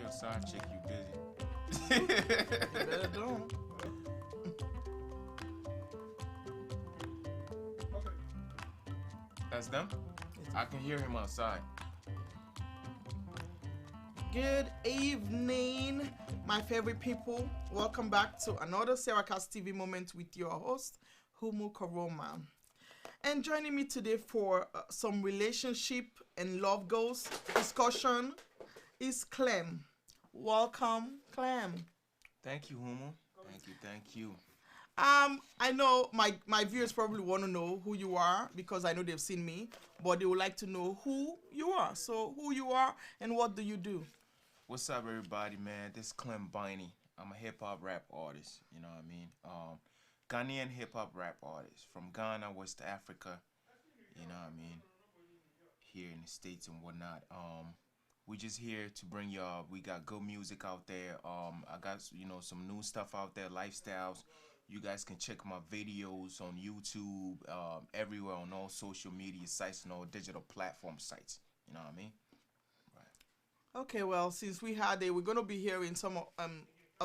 your side chick, you busy. You better don't. That's them? I can hear him outside. Good evening, my favorite people. Welcome back to another SierraCast TV moment with your host, Humu Koroma. And joining me today for some relationship and love goals discussion is Clem. Welcome, Clem. Thank you, Humo. Thank you. I know my viewers probably want to know who you are because I know they've seen me, but they would like to know who you are. So who you are and what do you do? What's up, everybody, man? This is Clem Biney. I'm a hip-hop rap artist, you know what I mean? Ghanaian hip-hop rap artist from Ghana, West Africa, you know what I mean? Here in the States and whatnot. We just here to bring y'all, we got good music out there. I got, some new stuff out there, lifestyles. You guys can check my videos on YouTube, everywhere on all social media sites and all digital platform sites. You know what I mean? Right. Okay, well, since we're gonna be hearing some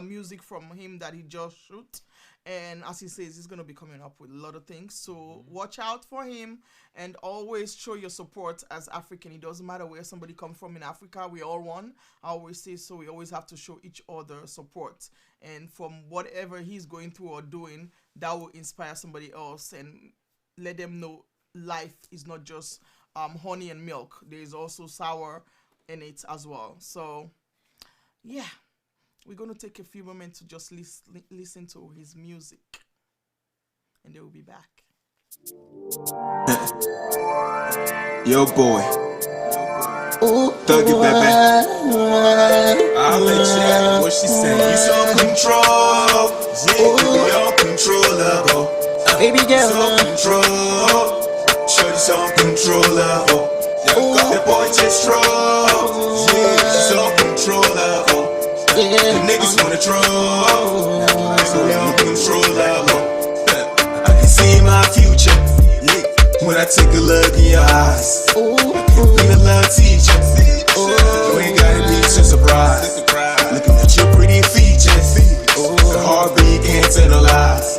music from him that he just shoot, and as he says, he's gonna be coming up with a lot of things. So watch out for him and always show your support as African. It doesn't matter where somebody come from in Africa, we all one. I always say so. We always have to show each other support, and from whatever he's going through or doing, that will inspire somebody else and let them know life is not just honey and milk. There is also sour in it as well. So yeah, we're going to take a few moments to just listen to his music, and they will be back. Yo, boy. Thug it, baby. I'll let you have what she said. You so control. Yeah, baby, you're controllable. Baby girl, So control. Shorty so controllable. The boy just troll. Yeah, so controllable. yeah. The niggas wanna troll. So you're controllable. I can see my future when I take a look in your eyes. Be a love teacher. You ain't gotta be so surprised. Looking at your pretty features. The heartbeat can't tell no lies.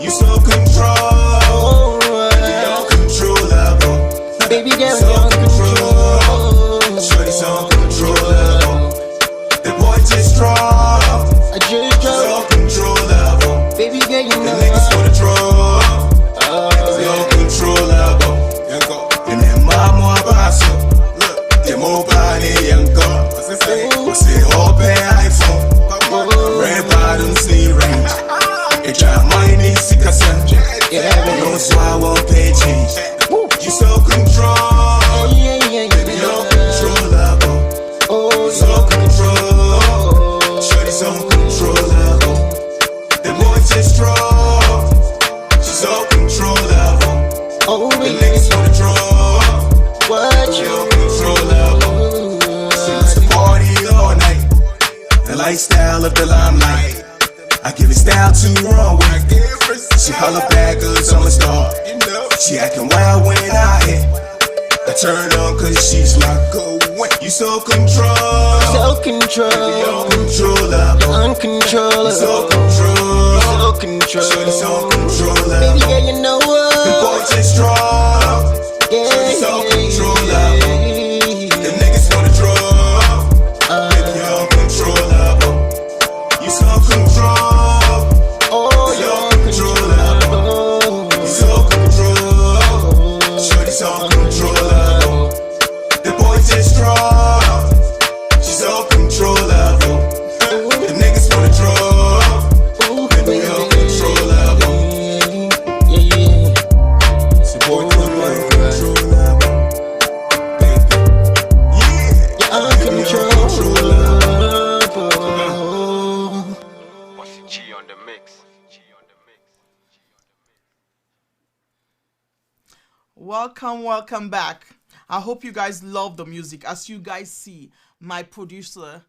You so control. You're controllable. Baby girl, So you're control. Shorty so controllable. The boy just drop. I just So drove. controllable. Baby girl, you The know niggas wanna troll. So controllable. And then mama basso. The mobile young girl. What's it open iPhone? Red bottoms need range. It's your money sick as no so I won't pay change. You so control. Baby, you're controllable. So control. Shorty so controllable. The boy just drop. She's so controllable. The niggas wanna draw. what you You're controllable. She wants to party all night. The lifestyle of the limelight. I give it style to wrong way. She holler back cause I'm a star. She acting wild when I hit. I turn on cause she's like, go away. You so control. self-control, You're controllable. uncontrollable, So control. self-control. Shorty so Baby controllable. girl, you know The what? boy just drop. Yeah, So controllable. The niggas wanna draw. Baby, you're controllable. You so control. oh, You're you're controllable. controllable. You so control. Shorty so controllable. The boy just drop. She's so controllable. The niggas wanna draw. Ooh, Baby, you're controllable. yeah, yeah. It's your boy Clem, controllable. Baby. Yeah. You're uncontrollable. Welcome back. I hope you guys love the music. As you guys see, my producer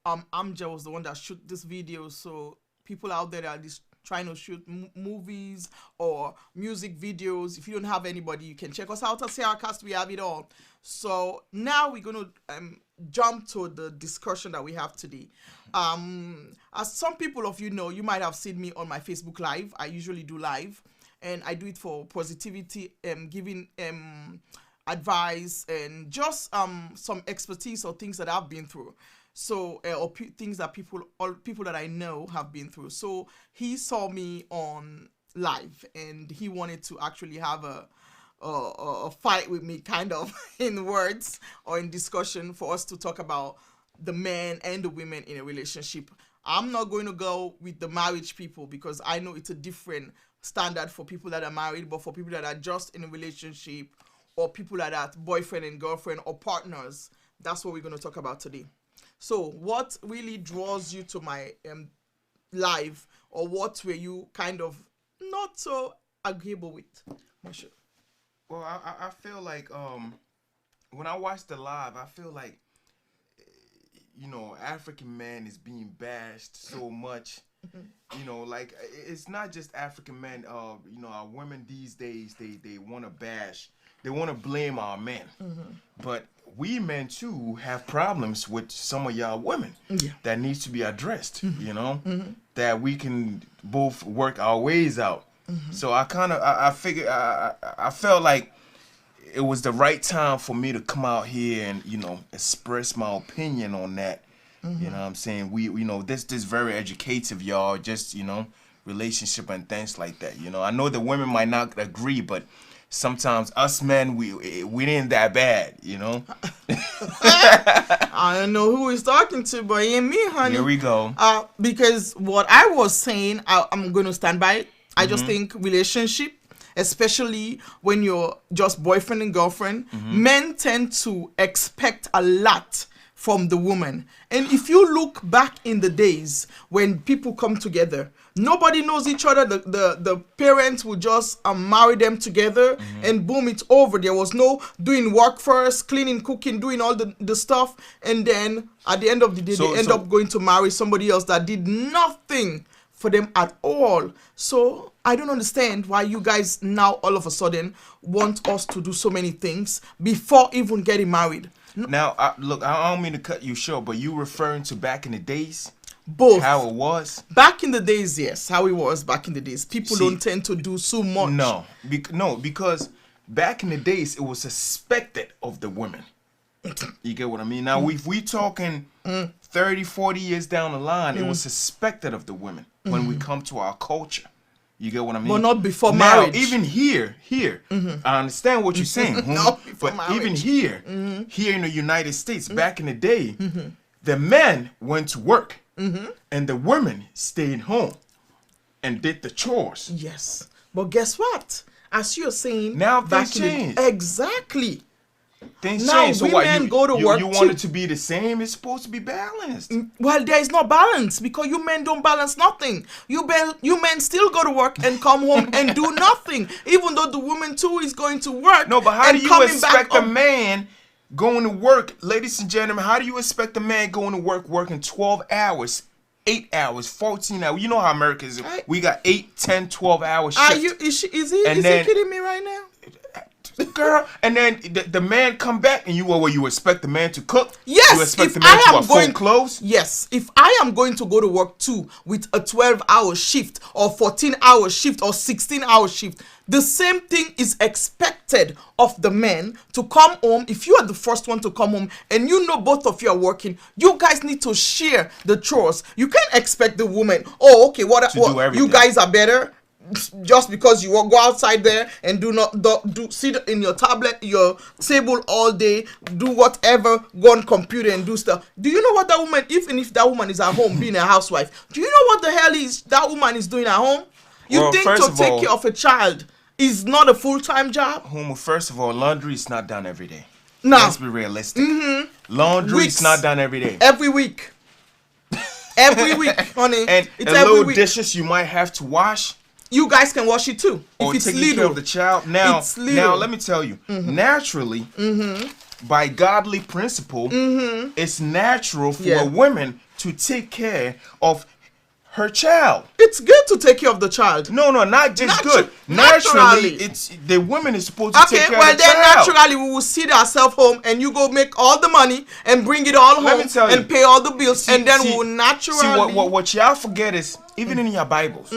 Amja was the one that shoot this video, so people out there that are trying to shoot movies or music videos. If you don't have anybody, you can check us out at SierraCast. We have it all. So now we're going to jump to the discussion that we have today. As some people of you know, you might have seen me on my Facebook Live. I usually do live, and I do it for positivity, giving advice and just some expertise or things that I've been through. So things that people that I know have been through. So he saw me on live, and he wanted to actually have a fight with me, kind of in words or in discussion, for us to talk about the men and the women in a relationship. I'm not going to go with the marriage people, because I know it's a different standard for people that are married, but for people that are just in a relationship, or people that are boyfriend and girlfriend or partners, that's what we're going to talk about today. So what really draws you to my live, or what were you kind of not so agreeable with, Marshall? Well, I feel like when I watch the live, I feel like, you know, African man is being bashed so much. You know, like, it's not just African men. You know, our women these days, they want to bash. They want to blame our men. But we men, too, have problems with some of y'all women that needs to be addressed, you know, that we can both work our ways out. So I figured, I felt like it was the right time for me to come out here and, you know, express my opinion on that. You know what I'm saying? We you know, this very educative, y'all, just, you know, relationship and things like that. You know, I know the women might not agree, but sometimes us men, we ain't that bad, you know. I don't know who he's talking to, but it ain't me, honey. Here we go. Because what I was saying, I'm going to stand by it. I just think relationship, especially when you're just boyfriend and girlfriend, men tend to expect a lot from the woman. And if you look back in the days when people come together, nobody knows each other. The parents would just marry them together, and boom, it's over. There was no doing work first, cleaning, cooking, doing all the stuff. And then at the end of the day, they end up going to marry somebody else that did nothing for them at all. So I don't understand why you guys now all of a sudden want us to do so many things before even getting married. Now, look, I don't mean to cut you short, but you referring to back in the days? Both. How it was? Back in the days, yes. How it was back in the days. People don't tend to do so much. No, because back in the days, it was expected of the women. You get what I mean? Now, if we talking 30, 40 years down the line, it was expected of the women when we come to our culture. You get what I mean? But not before now, marriage. even here, I understand what you're saying. Not before but marriage. even here in the United States, back in the day, the men went to work and the women stayed home and did the chores. Yes. But guess what? As you're saying, Now back things in the change. Exactly. Things Now change. So women what? You go to work you want too. it to be the same? It's supposed to be balanced. Well, there is no balance, because you men don't balance nothing. You men still go to work and come home and do nothing, even though the woman too is going to work. No, but how and do you coming back expect a up- man going to work, ladies and gentlemen? How do you expect a man going to work working 12 hours, 8 hours, 14 hours? You know how America is. We got 8, 10, 12 hours shifts. Are you? Is he then- kidding me right now? Girl, and then the man come back and you expect the man to cook? Yes, You expect if the man I to am fold going clothes? Yes, if I am going to go to work too with a 12-hour shift or 14-hour shift or 16-hour shift, the same thing is expected of the men to come home. If you are the first one to come home and you know both of you are working, you guys need to share the chores. You can't expect the woman, oh, okay, what do you everything. guys are better just because you go outside there and do sit in your tablet, your table all day, do whatever, go on computer and do stuff. Do you know what that woman, even if that woman is at home being a housewife, do you know what the hell is that woman is doing at home? You Well, think first to of take all- care of a child is not a full-time job? First of all, laundry is not done every day. No. Let's be realistic. Laundry Weeks. is not done every day. Every week. Every week, honey. And it's the every little week. dishes you might have to wash You guys can wash it too. or If it's taking care little. of the child. Now, It's little. let me tell you, naturally, by godly principle, it's natural for Yeah. a woman to take care of her child. It's good to take care of the child. No, not just good. Naturally. Naturally, it's the woman is supposed to take care of the then child. naturally we will sit ourselves home and you go make all the money and bring it all Let me home tell you. and pay all the bills, and then we will naturally. See, what y'all forget is, even in your Bibles.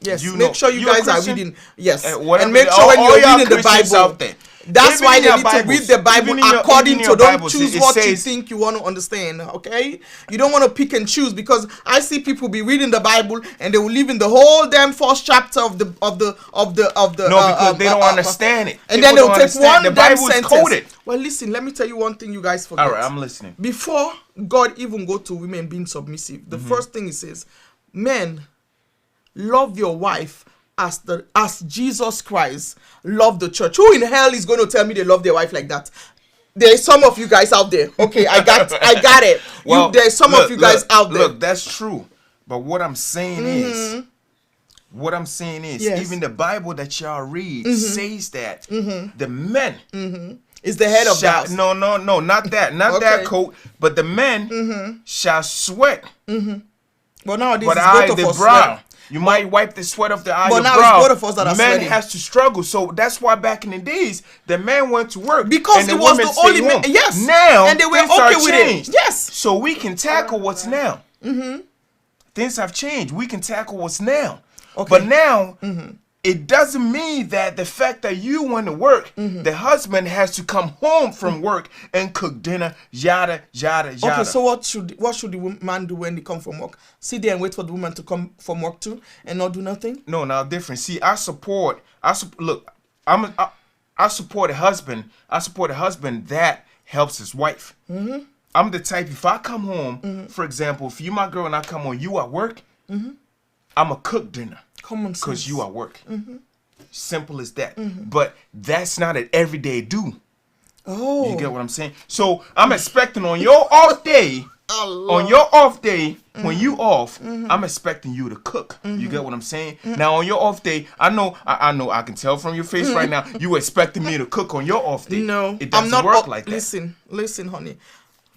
Yes, You make know, sure you you're a guys are Christian? reading. Yes, Whatever and make the- sure when all you're y'all reading the Christians Bible. out there. That's Even why in they your need to Bibles, read the Bible even in your according to. Don't Bibles, choose it what you says- think you want to understand. Okay, you don't want to pick and choose, because I see people be reading the Bible and they will leave in the whole damn first chapter of the. No, because they don't understand it. And People then they'll don't take understand. one The damn Bible is sentence. coded. Well, listen, let me tell you one thing you guys forget. All right, I'm listening. Before God even go to women being submissive, the first thing he says, men, love your wife as Jesus Christ loved the church. Who in hell is going to tell me they love their wife like that? There's some of you guys out there. Okay, I got it. Well, There's some of you guys out there. Look, that's true. But what I'm saying is, Yes. even the Bible that y'all read says that the men Is the head of the shall, house. no, not that, not that Okay. coat, but the men shall sweat, But nowadays but it's I both the of us. brow. You might wipe the sweat off the eye But of now brow. it's both of us that are Men sweating. has to struggle, so that's why back in the days the men went to work Because and it the was women the stayed only men. home. Yes. Now And they were things okay are with it. changed. Yes. So we can tackle what's now. Things have changed. We can tackle what's now. Okay. But now, it doesn't mean that the fact that you went to work, the husband has to come home from work and cook dinner, yada, yada, yada. Okay, so what should the man do when they come from work? Sit there and wait for the woman to come from work too and not do nothing? No, now different. See, I support a husband. I support a husband that helps his wife. I'm the type, if I come home, for example, if you my girl and I come home, you at work, I'ma cook dinner. Common sense. Because you at work. Simple as that. But that's not an everyday do. Oh. You get what I'm saying? So I'm expecting on your off day, when you off, I'm expecting you to cook. You get what I'm saying? Now on your off day, I know I can tell from your face right now, you expecting me to cook on your off day. No, it doesn't I'm not. work like that. Listen, honey.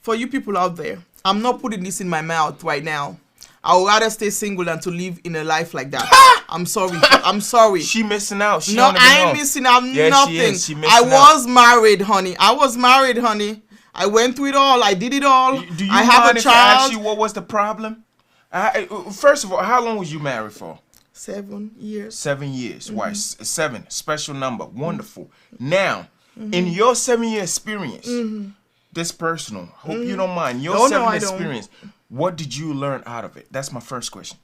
For you people out there, I'm not putting this in my mouth right now. I would rather stay single than to live in a life like that. I'm sorry. I'm sorry. She missing out. She No, don't even I ain't know. missing out Yeah, nothing. she is. She missing I out. was married, honey. I went through it all. I did it all. Do you I have mind a if I ask child. you what was the problem? First of all, how long was you married for? 7 years. 7 years. Why? 7. Special number. Wonderful. Now, in your 7-year experience, this personal, hope you don't mind, your No, 7 I year don't. experience, what did you learn out of it? That's my first question.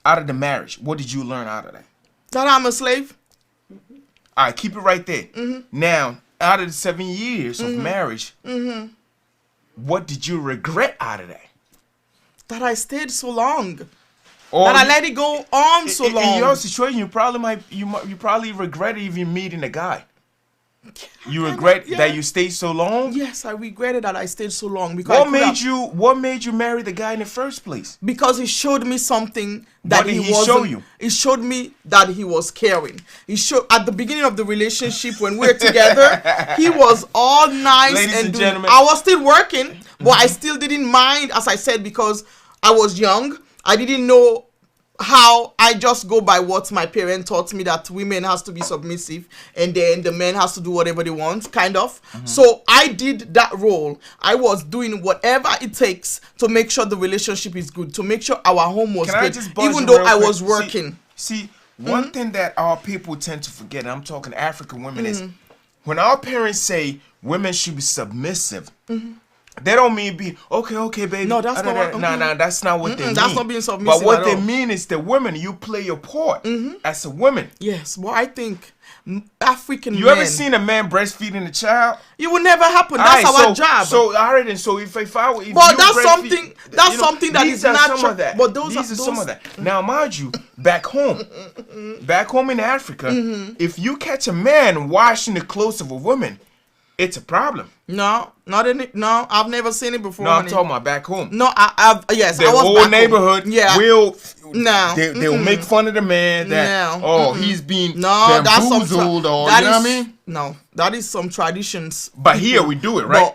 Out of the marriage, what did you learn out of that? That I'm a slave. All right, keep it right there. Now, out of the 7 years of marriage, what did you regret out of that? That I stayed so long. Or That I let it go on so long. In your situation, you probably regret even meeting a guy. You regret that you stayed so long? Yes, I regretted that I stayed so long because What made you marry the guy in the first place? Because he showed me something that What did he wasn't. show you? He showed me that he was caring. He showed at the beginning of the relationship when we were together, he was all nice. Ladies and doing- gentlemen. I was still working, but I still didn't mind, as I said, because I was young. I didn't know how. I just go by what my parents taught me, that women has to be submissive and then the men has to do whatever they want, kind of. So I did that role. I was doing whatever it takes to make sure the relationship is good, to make sure our home was Can I good, just buzz even you though real I quick? was working. See, one thing that our people tend to forget, and I'm talking African women, is when our parents say women should be submissive, they don't mean be okay, baby. No, that's not what- Nah, that's not what they mean. that's not being submissive But what at they all. mean is the women, you play your part as a woman. Yes, but I think African You men, ever seen a man breastfeeding a child? it will never happen. That's Alright, our job. So I heard it. So if But you that's breastfeed- something- that's you know, something that these is are some natural. of that. But those these are are some those- of that. Now, mind you, back home in Africa, if you catch a man washing the clothes of a woman, it's a problem. no, not in it. No, I've never seen it before. No, I'm honey. talking about back home. No, I've yes, The I was whole back home. neighborhood will No. they'll make fun of the man that No. he's being No, that's some bamboozled or that you know what I is- mean. No, that is some traditions. But here we do it right.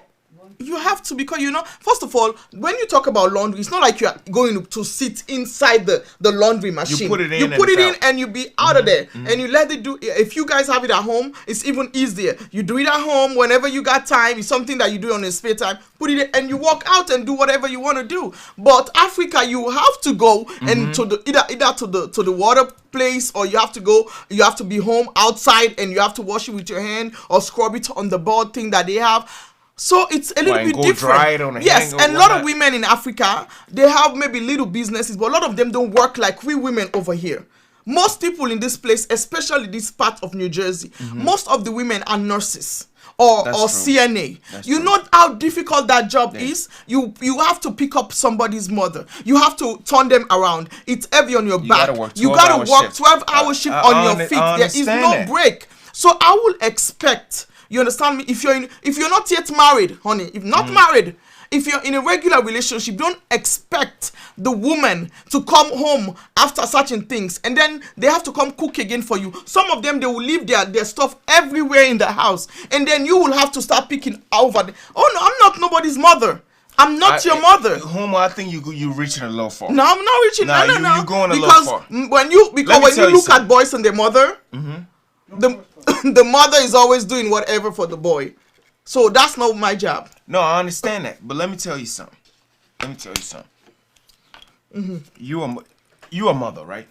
But You have to, because first of all, when you talk about laundry, it's not like you are going to sit inside the laundry machine. You put it in. You put it in and you be out of there, and you let it do. If you guys have it at home, it's even easier. You do it at home whenever you got time. It's something that you do on your spare time. Put it in and you walk out and do whatever you want to do. But Africa, you have to go and to the either to the water place, or you have to be home outside and you have to wash it with your hand or scrub it on the board thing that they have. So it's a little bit different. Dry it on a yes, hanger, and a lot of women in Africa, they have maybe little businesses, but a lot of them don't work like we women over here. Most people in this place, especially this part of New Jersey, most of the women are nurses or CNA. You know how difficult that job is. You have to pick up somebody's mother. You have to turn them around. It's heavy on your back. You gotta work 12-hour shift on your feet. There is no break. So I will expect. You understand me? If you're not yet married, honey, if not married, if you're in a regular relationship, don't expect the woman to come home after certain things and then they have to come cook again for you. Some of them, they will leave their stuff everywhere in the house, and then you will have to start picking over them. Oh no, I'm not nobody's mother. I'm not your mother. Homo, I think you're reaching a little far. No, I'm not reaching. No. You're going a little far. When you look at boys and their mother, the mother is always doing whatever for the boy. So that's not my job. No, I understand that. But let me tell you something. You a mother, right?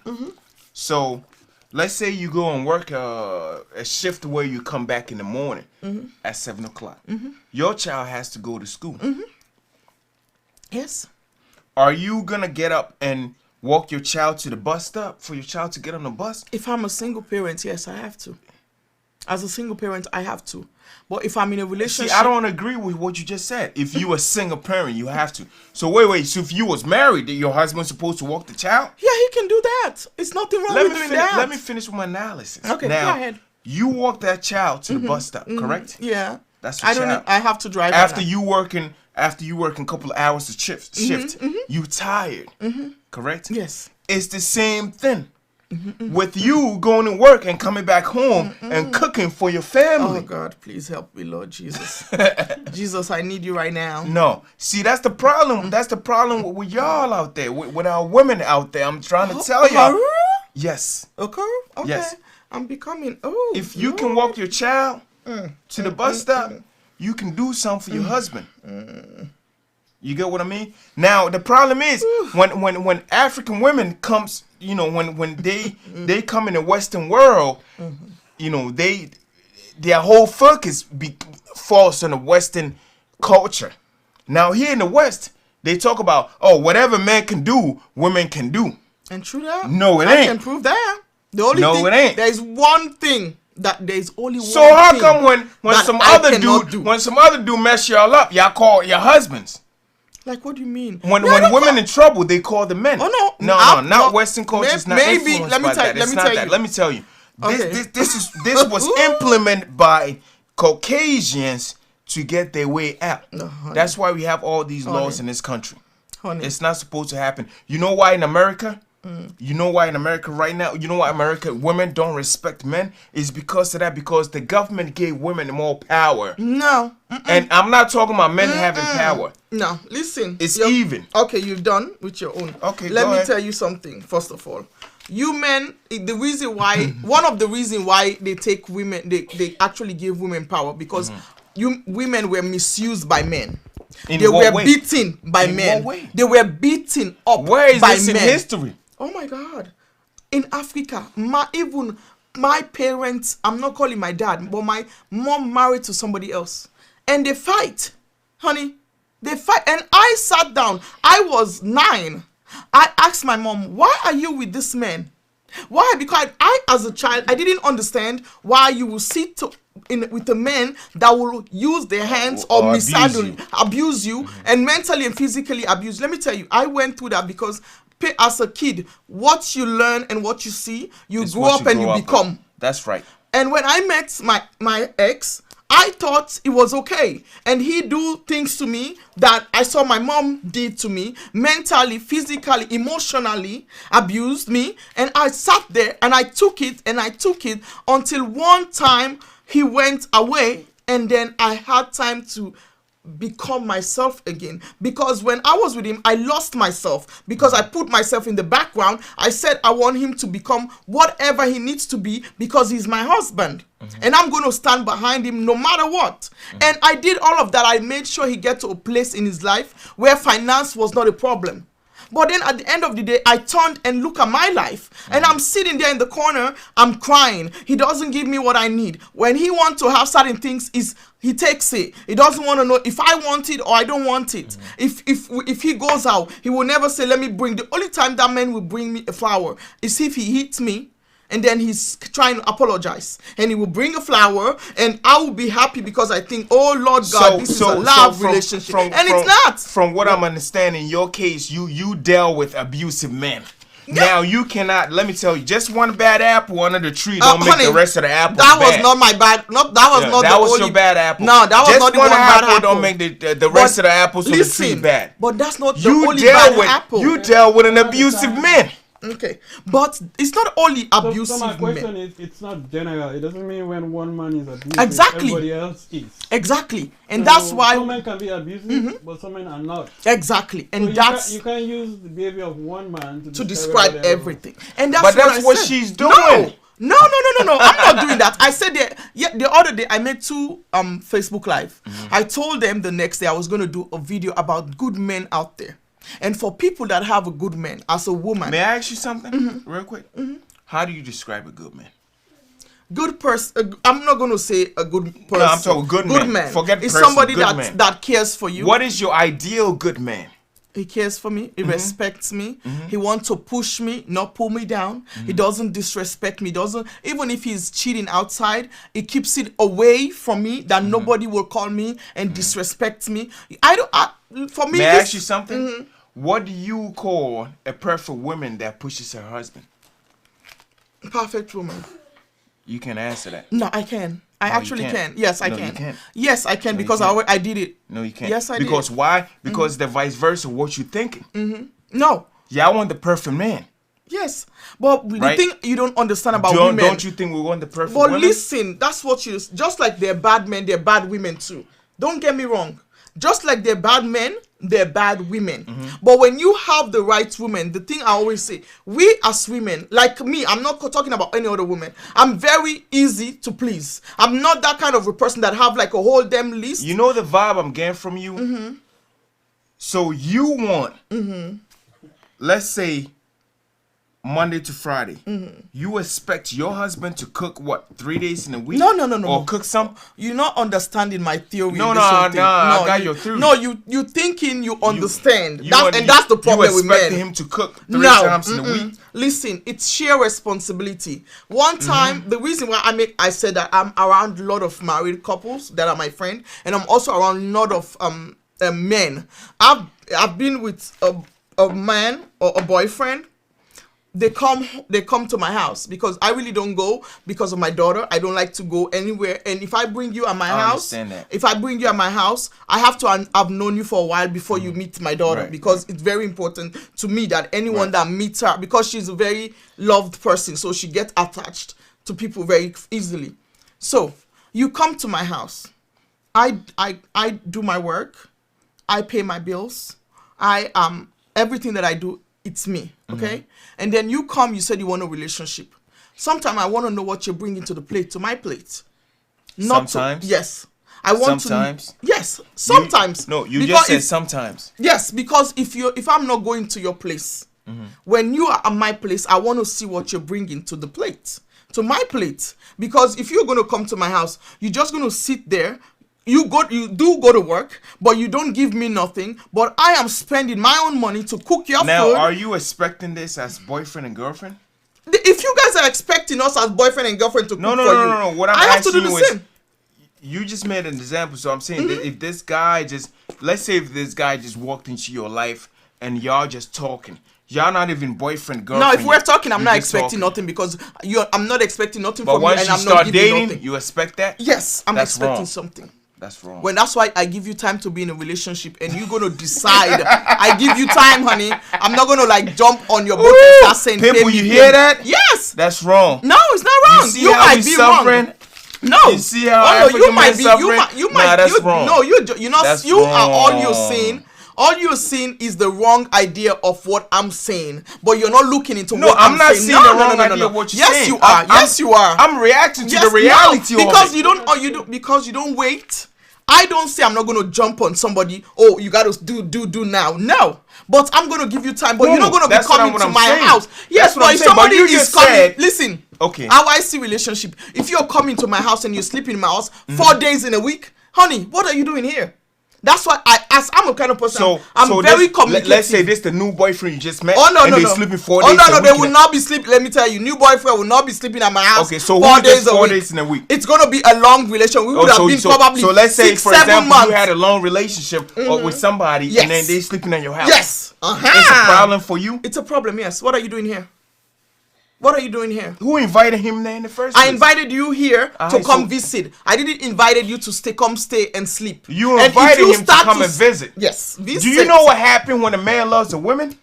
So let's say you go and work a shift where you come back in the morning at 7 o'clock. Your child has to go to school. Yes. Are you going to get up and walk your child to the bus stop for your child to get on the bus? If I'm a single parent, yes, I have to. As a single parent, I have to. But if I'm in a relationship... See, I don't agree with what you just said. If you a single parent, you have to. So wait. So if you was married, your husband's supposed to walk the child? Yeah, he can do that. It's nothing wrong with doing that. Let me finish with my analysis. Okay, now, go ahead. You walk that child to the bus stop, correct? Yeah. That's the child. I have to drive after you working a couple of hours of shift, you tired, correct? Yes. It's the same thing. With you going to work and coming back home and cooking for your family. Oh God, please help me, Lord Jesus. Jesus, I need you right now. No, see, that's the problem. That's the problem with y'all out there, with our women out there. I'm trying to tell y'all. Yes. Okay. Yes. I'm becoming. Oh. If you can walk your child to the bus stop, you can do something for your husband. You get what I mean? Now the problem is when African women comes, when they come in the Western world, their whole focus falls on the Western culture. Now here in the West, they talk about whatever men can do, women can do. And true that? No, it ain't. I can prove that. The only thing, it ain't. There's one thing. There's only one. So how come when some other dude mess y'all up, y'all call your husbands? Like, what do you mean? When women in trouble, they call the men. Oh no, not Western culture. It's not influenced by that. It's not that. Let me tell you. This was implemented by Caucasians to get their way out. No, that's why we have all these laws in this country. It's not supposed to happen. You know why in America? You know why in America right now? You know why women don't respect men? It's because of that. Because the government gave women more power. No. And I'm not talking about men having power. No, listen. It's even. Okay, you're done with your own. Okay, Let me tell you something, first of all. You men, the reason why, one of the reasons why they take women, they actually give women power, because women were misused by men. They were beaten by men. They were beaten up by men. Where is this in history? Oh my God. In Africa, even my parents, I'm not calling my dad, but my mom married to somebody else. And they fight. Honey, they fight. And I sat down. I was 9. I asked my mom, why are you with this man? Why? Because I, as a child, I didn't understand why you will sit with a man that will use their hands or mishandle, abuse you, and mentally and physically abuse. Let me tell you, I went through that because as a kid, what you learn and what you see, you grow up and you become. That's right. And when I met my ex, I thought it was okay. And he do things to me that I saw my mom did to me, mentally, physically, emotionally abused me. And I sat there and I took it until one time he went away, and then I had time to become myself again. Because when I was with him, I lost myself because I put myself in the background. I said I want him to become whatever he needs to be because he's my husband. And I'm going to stand behind him no matter what. And I did all of that. I made sure he get to a place in his life where finance was not a problem. But then at the end of the day, I turned and look at my life. And I'm sitting there in the corner, I'm crying. He doesn't give me what I need. When he wants to have certain things, he takes it. He doesn't want to know if I want it or I don't want it. If he goes out, he will never say, let me bring. The only time that man will bring me a flower is if he hits me. And then he's trying to apologize. And he will bring a flower. And I will be happy because I think, oh, Lord God, this is a love relationship. And it's not. From what I'm understanding, in your case, you dealt with abusive men. Yeah. Now, you cannot, let me tell you, just one bad apple under the tree don't make the rest of the apples that bad. Was not my bad. No, that was not that the was only, your bad apple. No, that was just not the one bad apple. Don't make the rest of the apples on the tree bad. But that's not the only bad apple. You dealt with an abusive man. Okay, but it's not only abusive so my question men. is, it's not general. It doesn't mean when one man is abusive, exactly. everybody else is. Exactly, and so that's why some men can be abusive, but some men are not. Exactly, and so that's you can't use the behavior of one man to describe everything. And that's but that's what she's doing. No. I'm not doing that. I said the other day I made 2 Facebook Live. I told them the next day I was going to do a video about good men out there. And for people that have a good man, as a woman. May I ask you something real quick? How do you describe a good man? Good person. I'm not going to say a good person. No, I'm talking good man. Forget it's person, somebody that that cares for you. What is your ideal good man? He cares for me. He respects me. He wants to push me, not pull me down. He doesn't disrespect me. Even if he's cheating outside, he keeps it away from me that nobody will call me and disrespect me. For me, may I ask you something? What do you call a perfect woman that pushes her husband? Perfect woman. You can answer that. No, I can. I actually can. Yes, I can. You can't. Yes, I can because I did it. No, you can't. Yes, I did. Because why? Because the vice versa. What you thinking? No. Yeah, I want the perfect man. Yes, but the thing you don't understand about women. Don't you think we want the perfect woman? But listen, that's what you. Just like they're bad men, they're bad women too. Don't get me wrong. Just like they're bad men, they're bad women. But when you have the right woman, the thing I always say, we as women, like me, I'm not talking about any other woman. I'm very easy to please. I'm not that kind of a person that have like a whole damn list. You know the vibe I'm getting from you? So you want, let's say, Monday to Friday, you expect your husband to cook what 3 days in a week? No. Or cook some? You're not understanding my theory. No. I got your theory. No, you thinking you understand. And that's the problem with men. You expect him to cook 3 times in a week? Listen, it's sheer responsibility. One time, the reason why I said that I'm around a lot of married couples that are my friend, and I'm also around a lot of men. I've been with a man or a boyfriend. They come to my house because I really don't go because of my daughter. I don't like to go anywhere. And if I bring you at my house, I have to have known you for a while before you meet my daughter because it's very important to me that anyone that meets her, because she's a very loved person, so she gets attached to people very easily. So you come to my house. I do my work. I pay my bills. Everything that I do, it's me, okay? And then you come, you said you want a relationship. Sometimes I want to know what you're bringing to my plate. Sometimes? Yes. I want sometimes? To... Yes, sometimes. You just said sometimes. Yes, because if I'm not going to your place, when you are at my place, I want to see what you're bringing to the plate. To my plate. Because if you're going to come to my house, you're just going to sit there. You do go to work, but you don't give me nothing. But I am spending my own money to cook your food. Now, are you expecting this as boyfriend and girlfriend? If you guys are expecting us as boyfriend and girlfriend to cook for you, no. What I'm asking you is, same. You just made an example. So I'm saying that if this guy let's say if this guy just walked into your life and y'all just talking. Y'all not even boyfriend, girlfriend. No, if we're talking, I'm not expecting nothing because I'm not expecting nothing from you, and I'm not giving start dating, nothing. You expect that? Yes, I'm expecting something. That's wrong. That's why I give you time to be in a relationship, and you're gonna decide. I give you time, honey. I'm not gonna like jump on your boat and start saying, people, you hear that? Yes. That's wrong. No, it's not wrong. You see how we suffering? No. You see how no, African you men might be. suffering? You might. Nah, that's you, wrong. No, you know, That's you are all you're wrong. saying. All you're seeing is the wrong idea of what I'm saying, but you're not looking into No, what I'm not saying. seeing the wrong idea of what you're yes, saying. you are. Yes, you are. I'm reacting to Yes, the reality no, because of it. you don't. Or you don't. Because you don't wait. I don't say I'm not going to jump on somebody. Oh, you got to do now. No, but I'm going to give you time. But you're not going to be That's what coming I'm to my saying. house. Yes, That's what but I'm if saying. But somebody you is just coming, said- listen. Okay. How I see relationship. If you're coming to my house and you're sleeping in my house Mm-hmm. 4 days in a week, honey, what are you doing here? That's why I ask. I'm a kind of person. So I'm very this, communicative. Let's say this the new boyfriend you just met. Oh no, and no, they no. sleeping 4 oh days. no, a no, they week will in not be sleeping. Let me tell you, new boyfriend will not be sleeping at my house. Okay, so 4 who days just a 4 week. days in a week? It's gonna be a long relation. We would have been probably so let's say 6, for 7 example months. you had a long relationship with somebody Yes. and then they sleeping in your house. Yes. It's a problem for you. It's a problem. Yes. What are you doing here? What are you doing here? Who invited him there in the first place? I invited you here to Alright, come so- visit. I didn't invite you to come stay and sleep. You And if invited you him to start come and visit. Yes. Visit. Do you know what happened when a man loves a woman?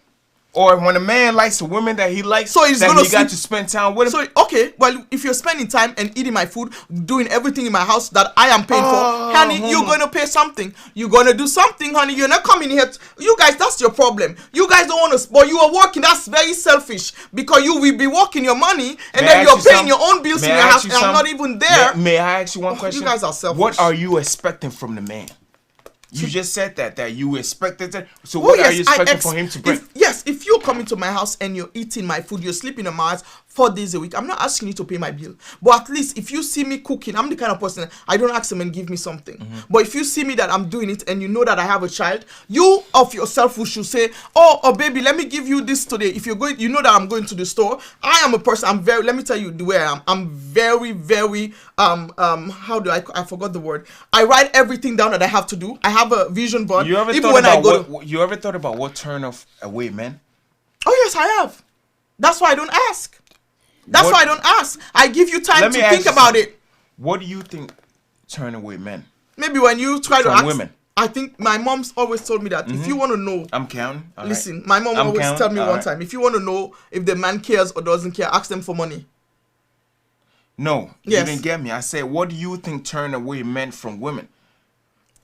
Or when a man likes a woman that he likes, So he's that gonna he got sleep- to spend time with him? So okay, well, if you're spending time and eating my food, doing everything in my house that I am paying for, honey, you're gonna pay something. You're gonna do something, honey. You're not coming here. You guys, that's your problem. You guys don't want to. But you are working. That's very selfish because you will be working your money and May I then ask you're you paying something? your own bills May in I your ask house, you and I'm not something? even there. May I ask you one Oh, question? you guys are selfish. What are you expecting from the man? You just said that you expected that. So Oh, what are yes, you I expecting for him to bring? If you're coming to my house and you're eating my food, you're sleeping in my house 4 days a week, I'm not asking you to pay my bill. But at least if you see me cooking, I'm the kind of person, I don't ask them and give me something. But if you see me that I'm doing it and you know that I have a child, you of yourself should say, oh baby, let me give you this today. If you're going, you know that I'm going to the store. I am a person, let me tell you the way I am. I'm very, very, how do I forgot the word. I write everything down that I have to do. I have a vision board. You ever Even thought when I about go what? You ever thought about what turn off away men? Oh yes, I have. That's why I don't ask. That's What- why I don't ask. I give you time Let to me ask think you about something. it. What do you think turn away men? Maybe when you try to From ask women. I think my mom's always told me that if you want to know, I'm counting. All right. listen, my mom I'm always counting, tell me all one right. time, if you want to know if the man cares or doesn't care, ask them for money. No, Yes. you didn't get me. I said, what do you think turn away men from women?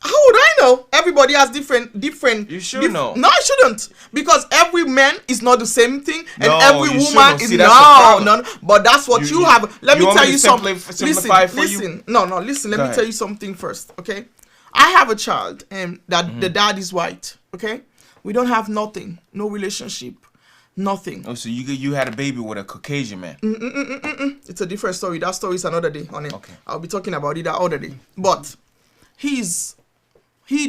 How would I know? Everybody has different. You should know. No, I shouldn't, because every man is not the same thing, and No, every you woman shouldn't. is See, that's the problem. no. But that's what you have. Let you me want tell me you to something. simplify for you? Listen. No. Listen. Let Go me ahead. tell you something first. Okay, I have a child, and that the dad is white. Okay, we don't have nothing, no relationship, nothing. Oh, so you had a baby with a Caucasian man. It's a different story. That story is another day, honey. Okay. I'll be talking about it that other day. But he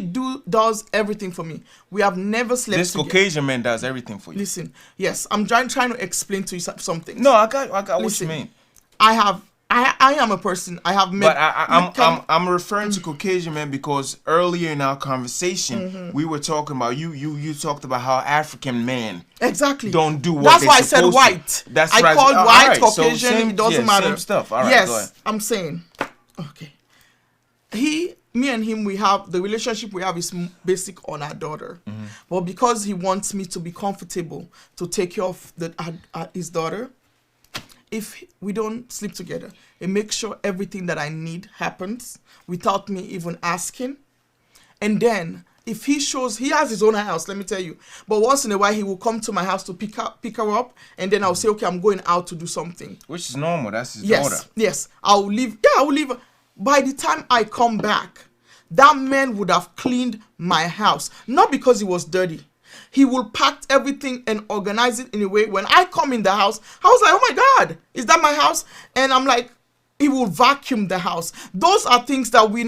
does everything for me. We have never slept This together. Caucasian man does everything for you. Listen, yes, I'm trying to explain to you something. No, I got what Listen, you mean. I am a person. I have met. But I'm referring to Caucasian men because earlier in our conversation we were talking about you talked about how African men Exactly. don't do what That's they why I said supposed to. white. That's I right. called All white, right, so Caucasian. same- It doesn't yeah, matter. Same stuff. All right, yes, go ahead. I'm saying. Okay. Me and him, we have the relationship we have is basic on our daughter, but because he wants me to be comfortable to take care of his daughter, if we don't sleep together, he makes sure everything that I need happens without me even asking. And then if he shows, he has his own house, let me tell you. But once in a while, he will come to my house to pick her up, and then I'll say, okay, I'm going out to do something. Which is normal. That's his Yes, daughter. yes. I'll leave. Yeah, I'll leave. By the time I come back, that man would have cleaned my house. Not because it was dirty. He will pack everything and organize it in a way. When I come in the house, I was like, oh my God, is that my house? And I'm like, he will vacuum the house. Those are things that we are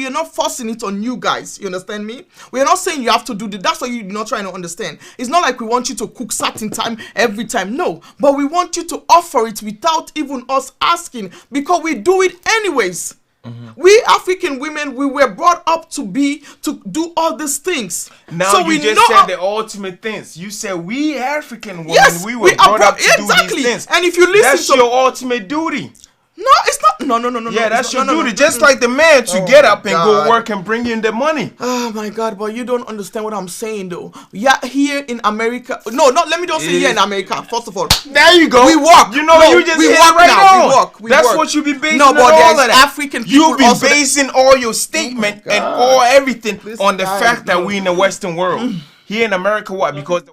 not forcing it on you guys. You understand me? We are not saying you have to do that. That's what you're not trying to understand. It's not like we want you to cook certain time every time. No, but we want you to offer it without even us asking, because we do it anyways. We African women, we were brought up to do all these things. Now so you we just know said the ultimate things. You said we African women, Yes, we were we are brought up to do exactly. these things. And if you listen That's to your ultimate duty. No, it's not. No. Yeah, that's it's your not, no, duty. no, Just no. like the man to Oh get my up and God. go work and bring in the money. Oh my God, but you don't understand what I'm saying though. Yeah, here in America. No, let me just say here in America. First of all, There you go. we work. You know, No, you just we hit work it right now. on. We work. We That's work. what you be basing No, on but all there's of that. African You people be also that- basing all your statement and God. all everything This on the guy, fact that no. we in the Western world. Here in America, what? Because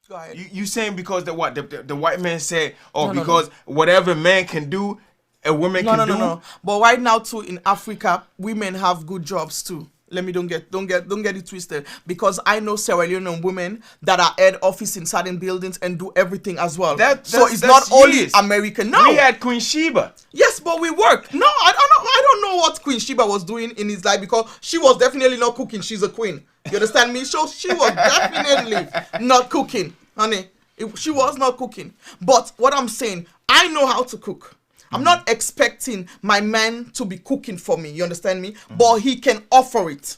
Go ahead. you saying because the what? The white man said, oh, No, no, because whatever man can do, a woman can do. No. But right now too in Africa, women have good jobs too. Let me don't get it twisted. Because I know Sierra Leonean women that are head office in certain buildings and do everything as well. So it's not only years. American. No. We had Queen Sheba. Yes, but we work. No, I don't know what Queen Sheba was doing in his life because she was definitely not cooking. She's a queen. You understand me? So she was definitely not cooking, honey. She was not cooking. But what I'm saying, I know how to cook. I'm not expecting my man to be cooking for me. You understand me? But he can offer it.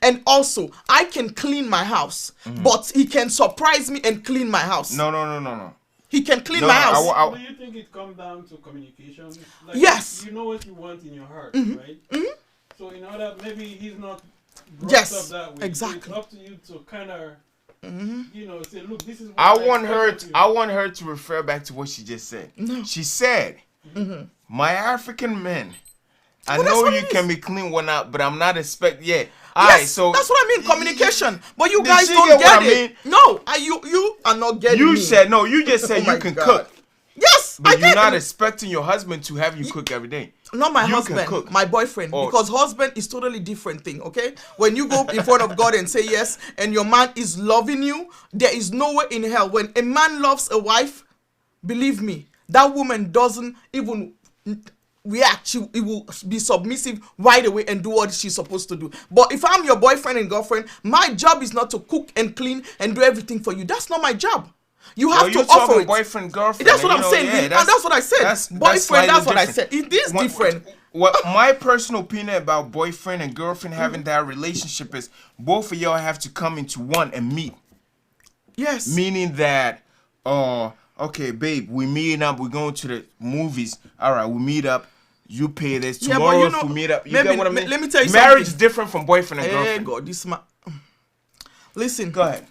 And also, I can clean my house, but he can surprise me and clean my house. No. He can clean No, my house. Do you think it comes down to communication? Like, Yes. You know what you want in your heart, right? So in order, maybe he's not brought Yes, up that way. exactly. So it's up to you to kind of, you know, say, look, this is what I want her. expect of you. I want her to refer back to what she just said. No. She said, "My African men, I Well, that's know what you it can is. be clean one out, but I'm not expect yet." Yes, so that's what I mean, communication. But you Did guys she don't get get what I it. No, you are not getting you me. said no. You just said Oh my you can God. cook, Yes, I but you're get not it. expecting your husband to have you cook every day. Not my You can husband, cook. my boyfriend. Oh. Because husband is totally different thing, okay? When you go in front of God and say yes, and your man is loving you, there is nowhere in hell. When a man loves a wife, believe me, that woman doesn't even react. It will be submissive right away and do what she's supposed to do. But if I'm your boyfriend and girlfriend, my job is not to cook and clean and do everything for you. That's not my job. You have You're to offer talking it. boyfriend, girlfriend. That's what and, I'm you know, saying. yeah, And that's what I said. Boyfriend, slightly that's what I different. said. It is different. What my personal opinion about boyfriend and girlfriend having that relationship is, both of y'all have to come into one and meet. Yes. Meaning that, okay, babe, we meeting up. We're going to the movies. All right, we meet up. You pay this. Yeah, but Tomorrow you if know, we meet up. You maybe- get what I mean? let me tell you Marriage is something. different from boyfriend and Hey girlfriend. God, this man. Listen, Go ahead.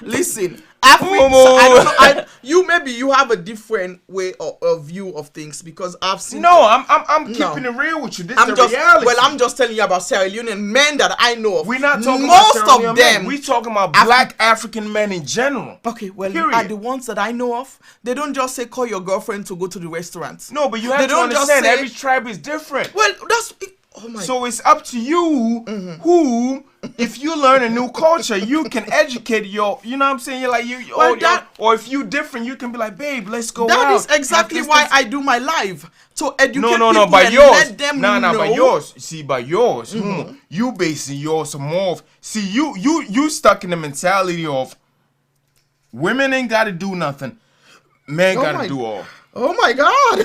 listen. Africa, Momo. I don't know. You have a different way of view of things because I've seen. No, I'm No. keeping it real with you. This I'm is the just reality. I'm just telling you about Sierra Leonean men that I know of. We're not talking most about Sierra of Leone men. them. We talking about black African men in general. Okay, well, Period. are the ones that I know of, they don't just say call your girlfriend to go to the restaurant. No, but you have They to don't just understand say- every tribe is different. Well, that's. Oh my. So it's up to you who, if you learn a new culture, you can educate your, you know what I'm saying? You're like, or if you different, you can be like, babe, let's go out. That is exactly Have this, why this. I do my live. To educate No, people by and yours. let them know. By yours. See, by yours. You basing yours more of, see, you stuck in the mentality of women ain't got to do nothing. Men Oh got my- to do all. Oh my God.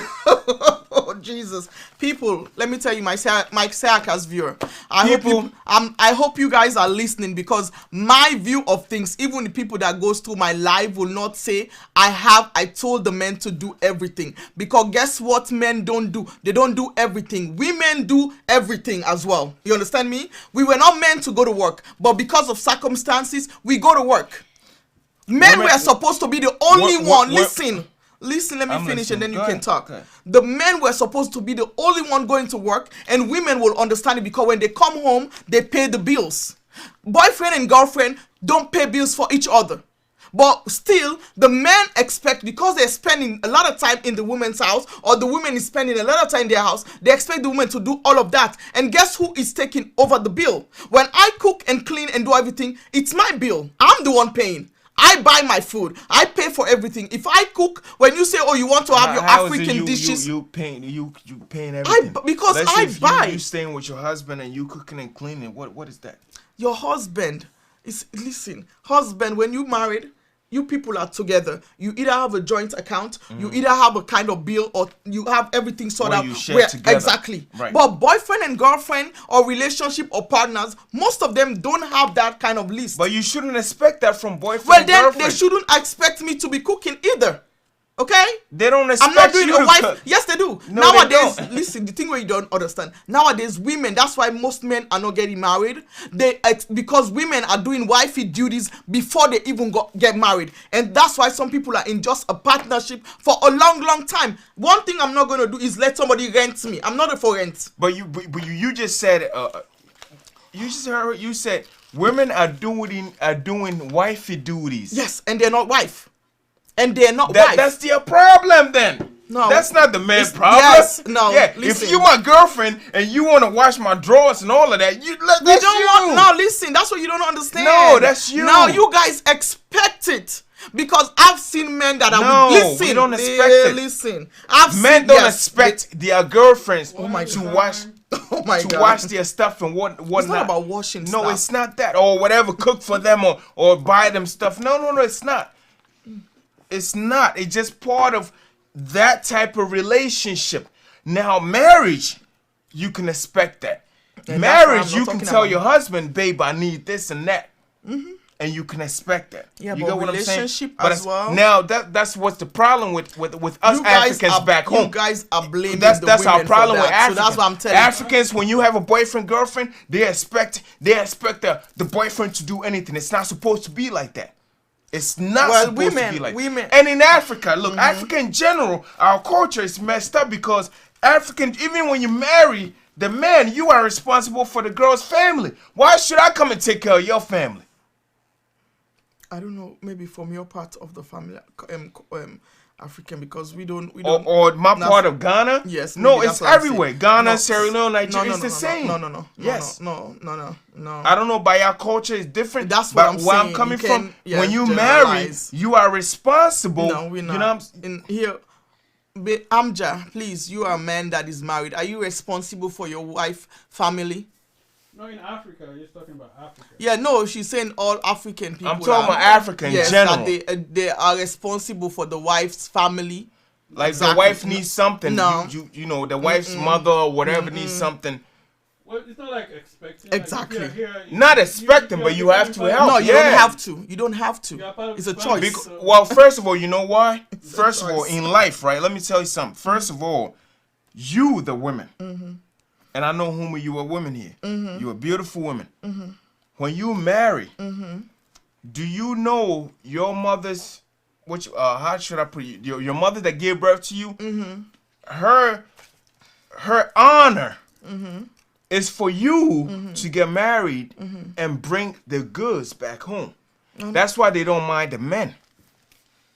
Oh Jesus. People, let me tell you, my SierraCast viewer. I hope you guys are listening because my view of things, even the people that goes through my live will not say I told the men to do everything. Because guess what men don't do? They don't do everything. Women do everything as well. You understand me? We were not meant to go to work, but because of circumstances, we go to work. Men Women- were supposed to be the only What- one. Listen, let me I'm finish and then listening. you Go can ahead. talk. Okay. The men were supposed to be the only one going to work, and women will understand it because when they come home, they pay the bills. Boyfriend and girlfriend don't pay bills for each other. But still, the men expect, because they're spending a lot of time in the woman's house, or the woman is spending a lot of time in their house, they expect the woman to do all of that. And guess who is taking over the bill? When I cook and clean and do everything, it's my bill. I'm the one paying. I buy my food. I pay for everything. If I cook, when you say, "Oh, you want to have your How is it African dishes," you paying everything. because Let's say I if buy. you staying with your husband and you cooking and cleaning. What is that? Your husband is, listen, husband, when you married, you people are together. You either have a joint account, you either have a kind of bill, or you have everything sorted Where out. you share together. Exactly. Right. But boyfriend and girlfriend or relationship or partners, most of them don't have that kind of list. But you shouldn't expect that from boyfriend Well, and then girlfriend. they shouldn't expect me to be cooking either. Okay? They don't expect I'm not doing you a to wife. cook. Yes, they do. No, Nowadays, they don't. listen, the thing where you don't understand. Nowadays, women, that's why most men are not getting married. Because women are doing wifey duties before they even get married. And that's why some people are in just a partnership for a long, long time. One thing I'm not going to do is let somebody rent me. I'm not for rent. But you just said you said women are doing wifey duties. Yes, and they're not wife. And they're not wife. That's their problem then. No. That's not the man's problem. Yes, no. Yeah, listen. if you my girlfriend and you want to wash my drawers and all of that, that's you. No, listen, that's what you don't understand. No, that's you. No, you guys expect it. Because I've seen men that are listen. We don't expect it. Listen, Men don't expect their girlfriends to wash. Oh my to God. wash their stuff and whatnot. It's not about washing No, stuff. it's not that. Or whatever, cook for them or buy them stuff. No, it's not. It's not. It's just part of that type of relationship. Now, marriage, you can expect that. And Marriage, that's what I'm you not can talking tell about. your husband, babe, I need this and that. And you can expect that. Yeah, you but get what I'm saying? relationship But as well. Now, that's what's the problem with us You guys Africans are, back home. You guys are blaming That's the women our problem for with that. Africans. So that's what I'm telling you. Africans, when you have a boyfriend, girlfriend, they expect the boyfriend to do anything. It's not supposed to be like that. It's not supposed to be like that. And in Africa, look, Africa in general, our culture is messed up because African, even when you marry the man, you are responsible for the girl's family. Why should I come and take care of your family? I don't know, maybe from your part of the family, African, because we don't. Or my part of Ghana? Yes. No, maybe it's that's what I'm everywhere. saying. Ghana, No, Sierra Leone, Nigeria, it's the same. No. Yes. No. I don't know, by our culture it's different. That's what but I'm where saying. I'm coming You can- from, yeah, when you generalize. marry, you are responsible. No, we're not. You know what I'm in here, Amja, please, you are a man that is married. Are you responsible for your wife, family? No, in Africa, you're talking about Africa. Yeah, no, she's saying all African people. I'm talking about Africa in general. That they are responsible for the wife's family. Like Exactly. the wife needs something. No. You know, the wife's mother or whatever needs something. Well, it's not like expecting. Exactly. Like, if you're here, Not expecting, but you have to help. No, you yeah. don't have to. You don't have to. You are part of It's a the family. choice. Well, first of all, you know why? First of all, choice. in life, right? Let me tell you something. First of all, you, the women, and I know whom you are women here. You are beautiful women. When you marry, do you know your mother's, which how should I put it? Your mother that gave birth to you, her honor is for you to get married and bring the goods back home. That's why they don't mind the men.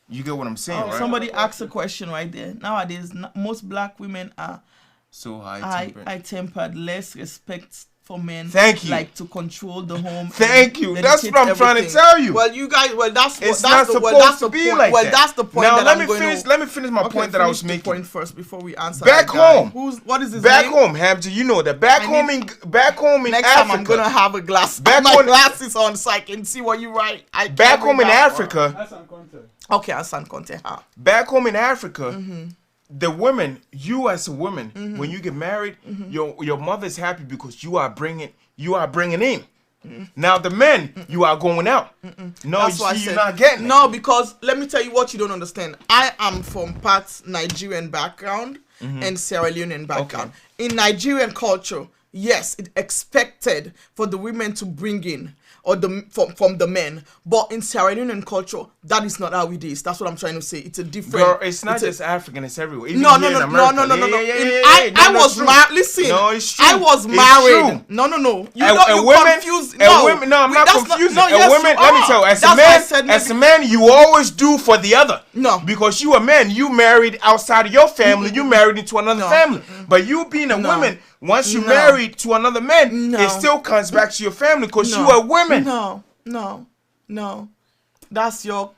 You get what I'm saying, right? Somebody asked a question right there. Nowadays, most black women are So high-tempered, less respect for men. Thank you. Like to control the home. Thank you. That's what I'm trying to tell you. Well, you guys, It's not supposed to be like that. That's the point. Now that let I'm me going finish. to, Let me finish my point that I was finish the making. point first before we answer. Back that guy. home. What is his Back name? home, Hamza. You know that. Back home in Next Africa. time I'm gonna have a glass. Back my on- glasses on so I can see what you write. Back home in Africa. That's some content. Okay, I stand content. Back home in Africa, the women, you as a woman, when you get married, your mother's happy because you are bringing in. Now the men, you are going out. No, That's why I you're said not getting it. no, because let me tell you what you don't understand. I am from part Nigerian background and Sierra Leonean background. Okay. In Nigerian culture, yes, it's expected for the women to bring in or from the men, but in Sierra Leonean culture, that is not how it is. That's what I'm trying to say. It's a different. Girl, it's not just African, it's everywhere. Even No. here in America. I was married. Listen, No, it's true. I was It's married. true. No. Women, confused. No, I'm not confusing. No, yes, women, you let me are. tell you, That's why I said as a maybe- man, you always do for the other. No. Because you a man, you married outside of your family, you married into another No. family. But you being a No. woman, once you No. married to another man, No. it still comes back to your family because No. you are women. No. That's your